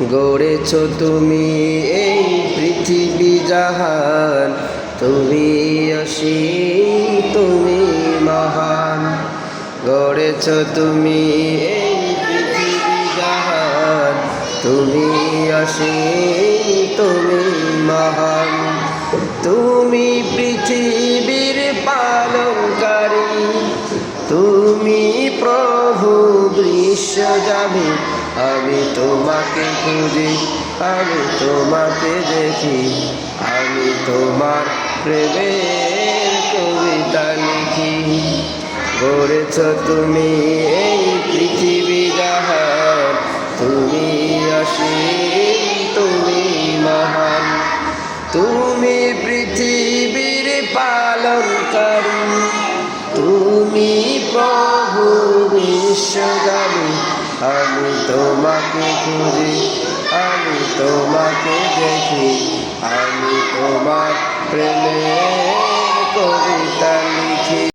গড়েছ তুমি এই পৃথিবী জাহান, তুমি অসীম তুমি মহান। গড়েছ তুমি এই পৃথিবী জাহান, তুমি অসীম তুমি মহান। তুমি পৃথিবীর পালনকারী, তুমি প্রভু বিশ্বজামি। আমি তোমাকে খুঁজি, আমি তোমাকে দেখি, আমি তোমার প্রেমের কবিতা লিখি। গড়েছ তুমি এই পৃথিবী জাহান, তুমি অসীম তুমি মহান। তুমি পৃথিবীর পালনকারী, তুমি প্রভু বিশ্বজামি। আমি তোমাকে খুঁজি, আমি তোমাকে দেখি, আমি তোমার প্রেমে